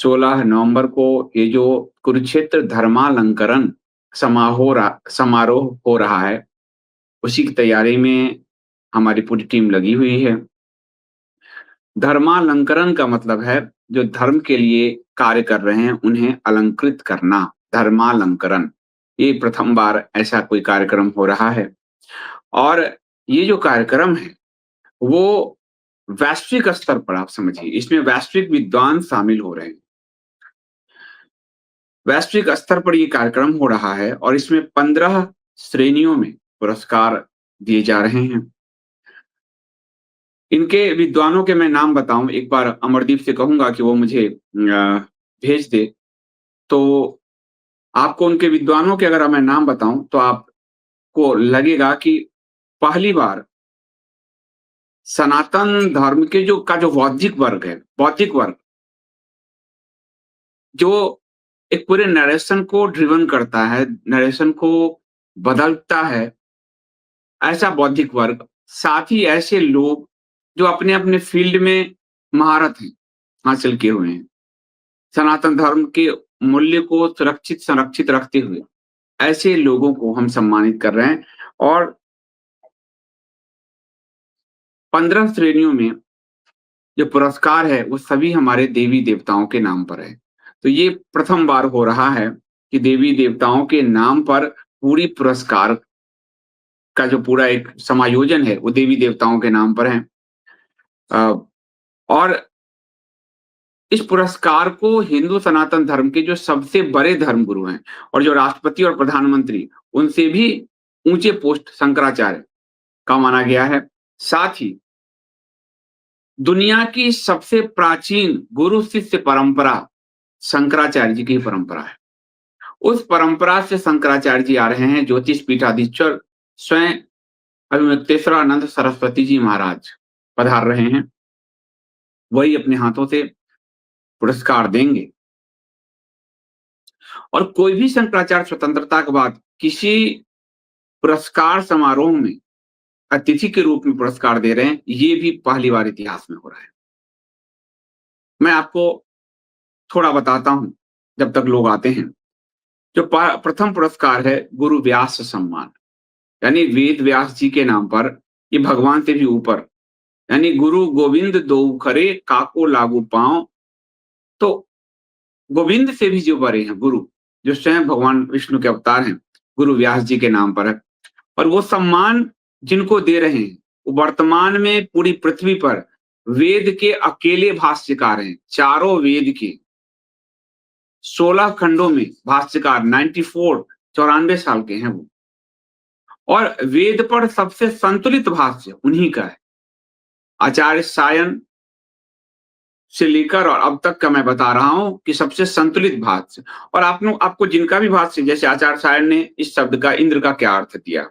16 नवंबर को ये जो कुरुक्षेत्र धर्मालंकरण समारोह हो रहा है, उसी की तैयारी में हमारी पूरी टीम लगी हुई है। धर्मालंकरण का मतलब है, जो धर्म के लिए कार्य कर रहे हैं, उन्हें अलंकृत करना, धर्मालंकरण। ये प्रथम बार ऐसा कोई कार्यक्रम हो रहा है और ये जो कार्यक्रम है, वो वैश्विक स्तर पर आप समझिए, इसमें वैश्विक विद्वान शामिल हो रहे हैं। वैश्विक स्तर पर ये कार्यक्रम हो रहा है और इसमें 15 श्रेणियों में पुरस्कार दिए जा रहे हैं। इनके विद्वानों के मैं नाम बताऊँ, एक बार अमरदीप से कहूँगा कि वो मुझे भेज दे, तो आपको उनके विद्वानों के अगर मैं नाम बताऊँ, तो आपको लगेगा कि पहली बार सनातन धर्म के जो बौद्धिक वर्ग है, बौद्धिक वर्ग, जो एक पूरे नरेशन को ड्रिवन करता है, नरेशन को बदलता है, ऐसा बौद्धिक वर्ग, साथ ही ऐसे लोग जो अपने-अपने फील्ड में महारत हैं, हासिल किए हुए हैं। सनातन धर्म के मूल्य को सुरक्षित, संरक्षित रखते हुए, ऐसे लोगों को हम सम्मानित कर रहे हैं और 15 श्रेणियों में जो पुरस्कार है, वो सभी हमारे देवी-देवताओं के नाम पर है। तो ये प्रथम बार हो रहा है कि देवी-देवताओं के नाम पर पूरी पुरस्कार का जो पूरा एक समायोजन है, वो देवी-देवताओं के नाम पर है। अ, और इस पुरस्कार को हिंदू सनातन धर्म के जो सबसे बड़े धर्मगुरु हैं और जो राष्ट्रपति और प्रधानमंत्री, उनसे भी ऊँचे पोस्ट शंकराचार्य का माना गया है। साथ ही दुनिया की सबसे प्राचीन गुरु शिष्य परंपरा शंकराचार्य जी की परंपरा है। उस परंपरा से शंकराचार्य जी आ रहे हैं, ज्योतिष पीठाधीश्वर स्वयं अभिमुक्तेश्वरानंद सरस्वती जी महाराज पधार रहे हैं। वही अपने हाथों से पुरस्कार देंगे और कोई भी शंकराचार्य स्वतंत्रता के बाद किसी पुरस्कार समारोह में अतिथि के रूप में पुरस्कार दे रहे हैं, ये भी पहली बार इतिहास में हो रहा है। मैं आपको थोड़ा बताता हूँ, जब तक लोग आते हैं। जो प्रथम पुरस्कार है, गुरु व्यास सम्मान, यानी वेद व्यास जी के नाम पर, ये भगवान से भी ऊपर, यानी गुरु गोविंद दोऊ खरे काको लागू पांव। तो गोविंद से भी जो बड़े हैं गुरु, जो स्वयं भगवान विष्णु के अवतार हैं, गुरु व्यास जी के नाम पर है। और वो सम्मान जिनको दे रहे हैं, वो वर्तमान में पूरी पृथ्वी पर वेद के अकेले भाष्यकार हैं। चारों वेद के 16 खंडों में भाष्यकार, 94, 94 साल के हैं वो। और वेद पर सबसे संतुलित भाष्य उन्हीं का है। आचार्य सायन से लेकर और अब तक का मैं बता रहा हूं कि सबसे संतुलित भाष्य। और आपको जिनका भी भाष्य, जैसे आचार्य सायन ने इस शब्द का इंद्र का क्या अर्थ दिया,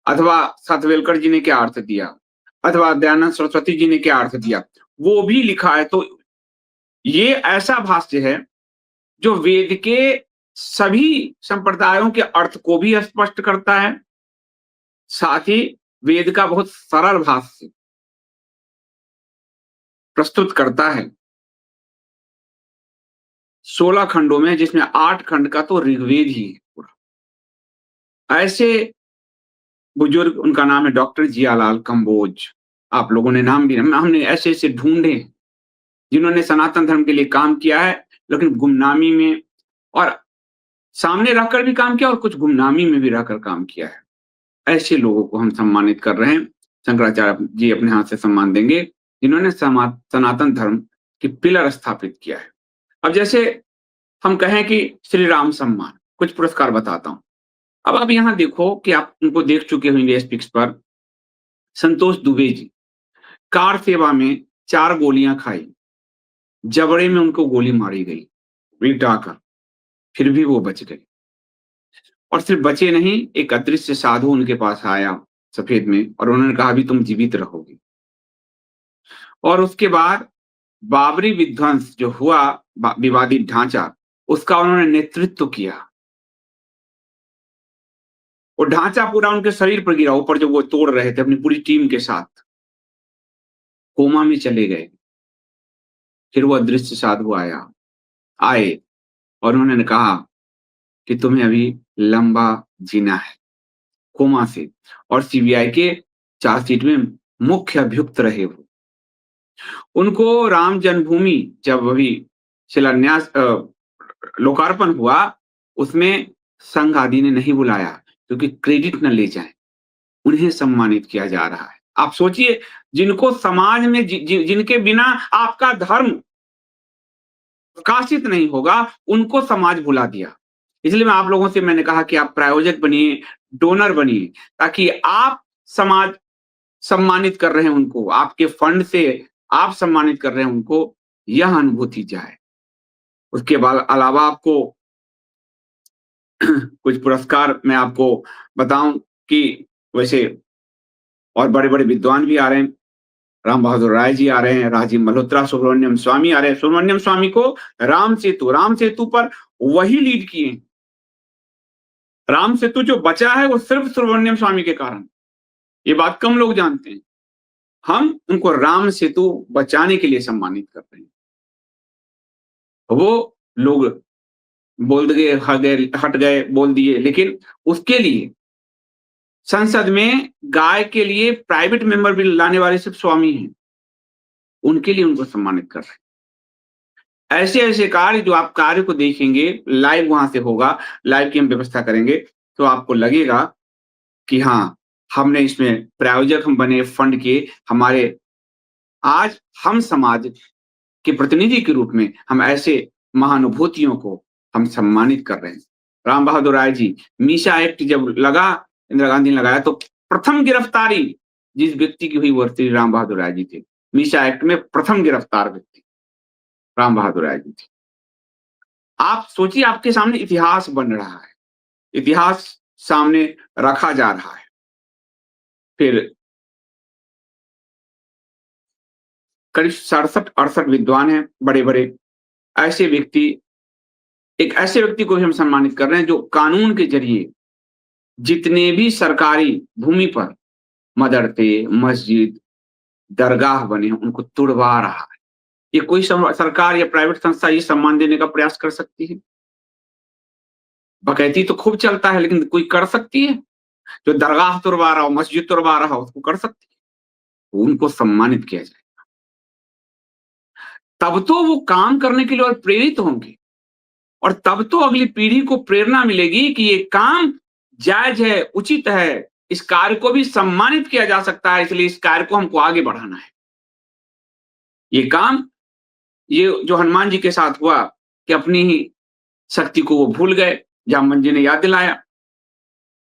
अथवा सातवेलकर जी ने क्या अर्थ दिया, अथवा दयानंद सरस्वती जी ने क्या अर्थ दिया, वो भी लिखा है। तो ये ऐसा भाष्य है जो वेद के सभी संप्रदायों के अर्थ को भी स्पष्ट करता है, साथ ही वेद का बहुत सरल भाष्य प्रस्तुत करता है 16 खंडों में, जिसमें 8 खंड का तो ऋग्वेद ही है पूरा। ऐसे बुजुर्ग, उनका नाम है डॉक्टर जियालाल कंबोज। आप लोगों ने नाम भी, हमने ऐसे ऐसे ढूंढे जिन्होंने सनातन धर्म के लिए काम किया है, लेकिन गुमनामी में, और सामने रहकर भी काम किया और कुछ गुमनामी में भी रहकर काम किया है। ऐसे लोगों को हम सम्मानित कर रहे हैं। शंकराचार्य जी अपने हाथ से सम्मान देंगे, जिन्होंने सनातन धर्म की पिलर स्थापित किया है। अब जैसे हम कहें कि श्री राम सम्मान, कुछ पुरस्कार बताता हूं। अब आप यहां देखो कि आप उनको देख चुके होंगे स्पीक्स पर। संतोष दुबे जी, कार सेवा में 4 गोलियां खाई, जबड़े में उनको गोली मारी गई रिटाकर, फिर भी वो बच गए। और सिर्फ बचे नहीं, एक अदृश्य साधु उनके पास आया सफेद में, और उन्होंने कहा अभी तुम जीवित रहोगे। और उसके बाद बाबरी विध्वंस जो हुआ, विवादित ढांचा, उसका उन्होंने नेतृत्व किया। वो ढांचा पूरा उनके शरीर पर गिरा, ऊपर जब वो तोड़ रहे थे अपनी पूरी टीम के साथ, कोमा में चले गए। फिर वो अदृश्य साधु आया, आए और उन्होंने कहा कि तुम्हें अभी लंबा जीना है, कोमा से, और सीबीआई के चार्जशीट में मुख्य अभियुक्त रहे वो। उनको राम जन्मभूमि जब अभी शिलान्यास लोकार्पण हुआ, उसमें संघ आदि ने नहीं बुलाया क्योंकि क्रेडिट न ले जाएँ, उन्हें सम्मानित किया जा रहा है। आप सोचिए, जिनको समाज में जिनके बिना आपका धर्म प्रकाशित नहीं होगा, उनको समाज भुला दिया। इसलिए मैं आप लोगों से मैंने कहा कि आप प्रायोजक बनिए, डोनर बनिए, ताकि आप समाज सम्मानित कर रहे हैं उनको, आपके फंड से आप सम्मानित कर रहे हैं उनको, यह अनुभूति जाए। उसके बाद अलावा आपको कुछ पुरस्कार मैं आपको बताऊं कि वैसे और बड़े-बड़े विद्वान भी आ रहे हैं। राम बहादुर राय जी आ रहे हैं, राजीव मल्होत्रा, सुब्रमण्यम स्वामी आ रहे हैं। सुब्रमण्यम स्वामी को राम सेतु पर वही लीड किए। राम सेतु जो बचा है वो सिर्फ सुब्रमण्यम स्वामी के कारण। ये बात कम लोग जानते हैं। हम उनको राम सेतु बचाने के लिए सम्मानित कर रहे हैं। वो लोग बोल गए, हट गए, बोल दिए, लेकिन उसके लिए संसद में गाय के लिए प्राइवेट मेंबर बिल लाने वाले सिर्फ स्वामी हैं। उनके लिए उनको सम्मानित कर रहे हैं। ऐसे-ऐसे कार्य जो आप कार्य को देखेंगे, लाइव वहाँ से होगा, लाइव की हम व्यवस्था करेंगे, तो आपको लगेगा कि हाँ, हमने इसमें प्रायोजक हम बने, फंड किए, हमारे आज हम समाज के प्रतिनिधि के रूप में हम ऐसे महानुभूतियों को हम सम्मानित कर रहे हैं। राम बहादुर राय जी, मीसा एक्ट जब लगा, इंदिरा गांधी ने लगाया, तो प्रथम गिरफ्तारी जिस व्यक्ति की हुई वो श्री राम बहादुर राय जी थे। मीसा एक्ट में प्रथम गिरफ्तार व्यक्ति राम बहादुर राय जी थे। आप सोचिए, आपके सामने इतिहास बन रहा है, इतिहास सामने रखा जा रहा है। फिर करीब 67-68 विद्वान हैं, बड़े-बड़े ऐसे व्यक्ति को भी हम सम्मानित कर रहे हैं जो कानून के जरिए जितने भी सरकारी भूमि पर मदरसे, मस्जिद, दरगाह बने हैं, उनको तुड़वा रहा है। ये कोई सरकार या प्राइवेट संस्था ये सम्मान देने का प्रयास कर सकती है? डकैती तो खूब चलता है, लेकिन कोई कर सकती है? जो दरगाह तुड़वा रहा हो, मस्जिद तुड़वा रहा हो, उसको कर सकती है? उनको सम्मानित किया जाए। तब तो वो काम करने के लिए और प्रेरित होंगे, और तब तो अगली पीढ़ी को प्रेरणा मिलेगी कि ये काम जायज है, उचित है, इस कार्य को भी सम्मानित किया जा सकता है, इसलिए इस कार्य को हमको आगे बढ़ाना है। ये काम, ये जो हनुमान जी के साथ हुआ कि अपनी ही शक्ति को वो भूल गए, जामवंत जी ने याद दिलाया।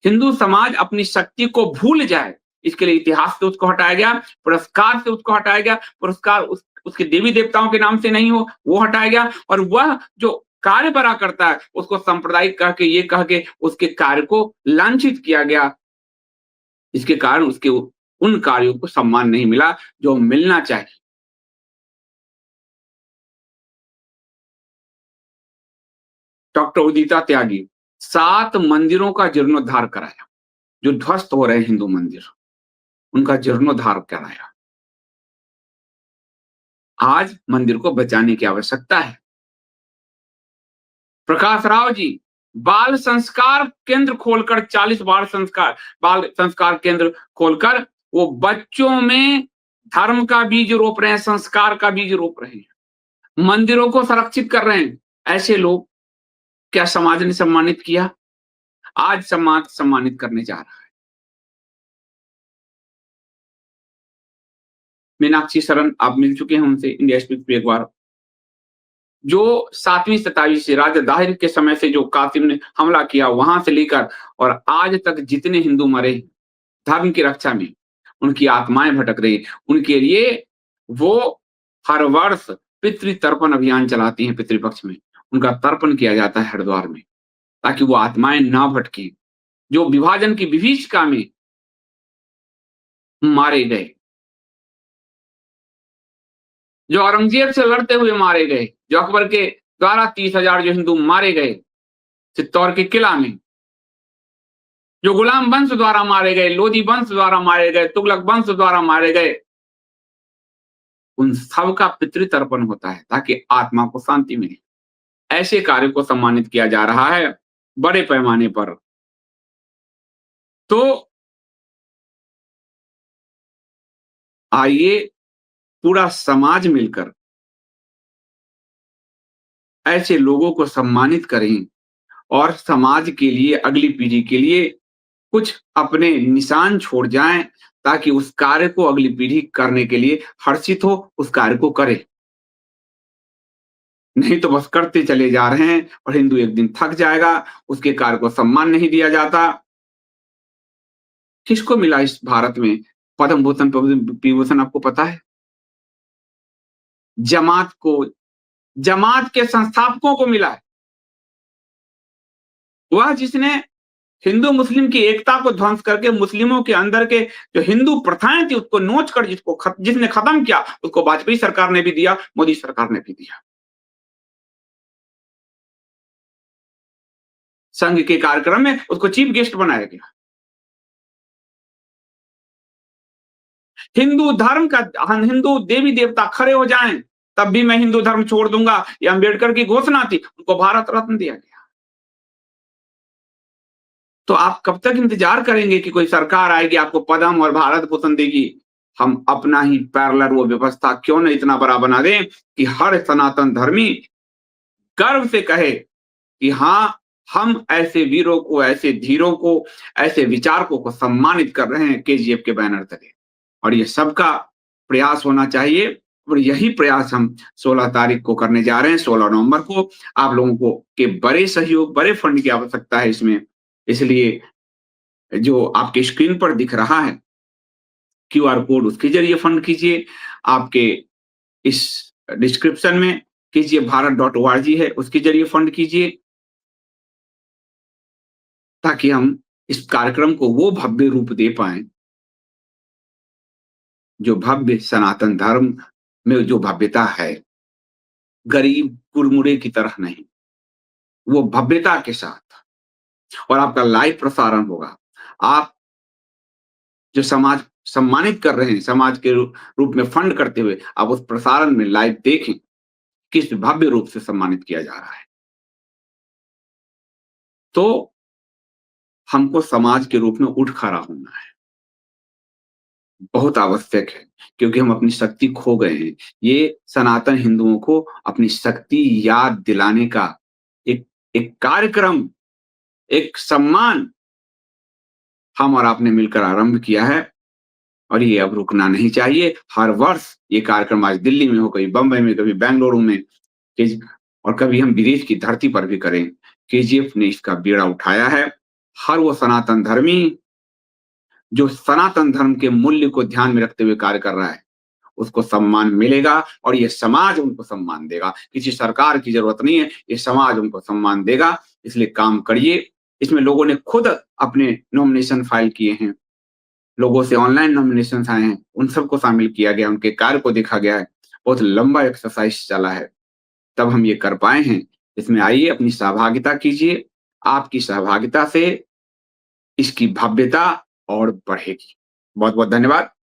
हिंदू समाज अपनी शक्ति को भूल जाए, इसके लिए इतिहास से उसको हटाया गया, पुरस्कार से उसको हटाया गया, पुरस्कार उसके देवी देवताओं के नाम से नहीं हो, वो हटाया गया, और वह जो कार्य बड़ा करता है उसको सांप्रदायिक कह के, ये कह के उसके कार्य को लांछित किया गया। इसके कारण उसके उन कार्यों को सम्मान नहीं मिला जो मिलना चाहिए। डॉक्टर उदिता त्यागी 7 मंदिरों का जीर्णोद्धार कराया, जो ध्वस्त हो रहे हैं हिंदू मंदिर, उनका जीर्णोद्धार कराया। आज मंदिर को बचाने की आवश्यकता है। प्रकाश राव जी बाल संस्कार केंद्र खोलकर, 40 बाल संस्कार केंद्र खोलकर वो बच्चों में धर्म का बीज रोप रहे हैं, संस्कार का बीज रोप रहे हैं, मंदिरों को संरक्षित कर रहे हैं। ऐसे लोग क्या समाज ने सम्मानित किया? आज समाज सम्मानित करने जा रहा है। मीनाक्षी शरण, आप मिल चुके हैं उनसे इंडिया स्पीक पे एक बार, जो 7वीं शताब्दी से, राजा दाहिर के समय से जो कासिम ने हमला किया, वहां से लेकर और आज तक जितने हिंदू मरे धर्म की रक्षा में, उनकी आत्माएं भटक रही, उनके लिए वो हर वर्ष पितृ तर्पण अभियान चलाती हैं। पितृपक्ष में उनका तर्पण किया जाता है हरिद्वार में, ताकि वो आत्माएं ना भटके, जो विभाजन की विभीषिका में मारे गए, जो औरंगजेब से लड़ते हुए मारे गए, जो अकबर के द्वारा 30,000 जो हिंदू मारे गए चित्तौड़ के किला में, जो गुलाम वंश द्वारा मारे गए, लोधी वंश द्वारा मारे गए, तुगलक वंश द्वारा मारे गए, उन सब का पितृ तर्पण होता है ताकि आत्मा को शांति मिले। ऐसे कार्य को सम्मानित किया जा रहा है बड़े पैमाने पर। तो आइए पूरा समाज मिलकर ऐसे लोगों को सम्मानित करें और समाज के लिए, अगली पीढ़ी के लिए कुछ अपने निशान छोड़ जाएँ, ताकि उस कार्य को अगली पीढ़ी करने के लिए हर्षित हो, उस कार्य को करे। नहीं तो बस करते चले जा रहे हैं और हिंदू एक दिन थक जाएगा, उसके कार्य को सम्मान नहीं दिया जाता। किसको मिला इस भारत में पद्म भूषण, विभूषण आपको पता है? जमात को, जमात के संस्थापकों को मिला है। वह जिसने हिंदू मुस्लिम की एकता को ध्वंस करके मुस्लिमों के अंदर के जो हिंदू प्रथाएं थी उसको नोच कर जिसने खत्म किया, उसको वाजपेयी सरकार ने भी दिया, मोदी सरकार ने भी दिया। संघ के कार्यक्रम में उसको चीफ गेस्ट बनाया गया। हिंदू धर्म का, हिंदू देवी देवता खड़े हो जाएं तब भी मैं हिंदू धर्म छोड़ दूंगा, ये अंबेडकर की घोषणा थी, उनको भारत रत्न दिया गया। तो आप कब तक इंतजार करेंगे कि कोई सरकार आएगी आपको पद्म और भारत भूषण देगी? हम अपना ही पैरेलल वो व्यवस्था क्यों न इतना बड़ा बना दें कि हर सनातन धर्मी गर्व से कहे कि हाँ, हम ऐसे वीरों को, ऐसे धीरों को, ऐसे विचारकों को सम्मानित कर रहे हैं केजीएफ के बैनर तले। और ये सबका प्रयास होना चाहिए और यही प्रयास हम 16 तारीख को करने जा रहे हैं, 16 नवंबर को। आप लोगों को के बड़े सहयोग, बड़े फंड की आवश्यकता है इसमें। इसलिए जो आपके स्क्रीन पर दिख रहा है क्यूआर कोड, उसके जरिए फंड कीजिए। आपके इस डिस्क्रिप्शन में कीजिए भारत.org है, उसके जरिए फंड कीजिए, ताकि हम इस कार्यक्रम को वो भव्य रूप दे पाएं जो भव्य सनातन धर्म में जो भव्यता है, गरीब कुरमुरे की तरह नहीं, वो भव्यता के साथ। और आपका लाइव प्रसारण होगा। आप जो समाज सम्मानित कर रहे हैं, समाज के रूप में फंड करते हुए, आप उस प्रसारण में लाइव देखें किस भव्य रूप से सम्मानित किया जा रहा है। तो हमको समाज के रूप में उठ खड़ा होना है, बहुत आवश्यक है, क्योंकि हम अपनी शक्ति खो गए हैं। ये सनातन हिंदुओं को अपनी शक्ति याद दिलाने का एक एक कार्यक्रम, एक सम्मान हम और आपने मिलकर आरंभ किया है और ये अब रुकना नहीं चाहिए। हर वर्ष ये कार्यक्रम आज दिल्ली में हो, कभी बम्बई में, कभी बेंगलुरु में, और कभी हम विदेश की धरती पर भी करें। केजीएफ ने इसका बीड़ा उठाया है। हर वो सनातन धर्मी जो सनातन धर्म के मूल्य को ध्यान में रखते हुए कार्य कर रहा है, उसको सम्मान मिलेगा और ये समाज उनको सम्मान देगा। किसी सरकार की जरूरत नहीं है, ये समाज उनको सम्मान देगा। इसलिए काम करिए। इसमें लोगों ने खुद अपने नॉमिनेशन फाइल किए हैं, लोगों से ऑनलाइन नॉमिनेशन आए हैं, उन सबको शामिल किया गया, उनके कार्य को देखा गया है। बहुत लंबा एक्सरसाइज चला है, तब हम ये कर पाए हैं। इसमें आइए, अपनी सहभागिता कीजिए। आपकी सहभागिता से इसकी भव्यता और बढ़ेगी। बहुत बहुत धन्यवाद।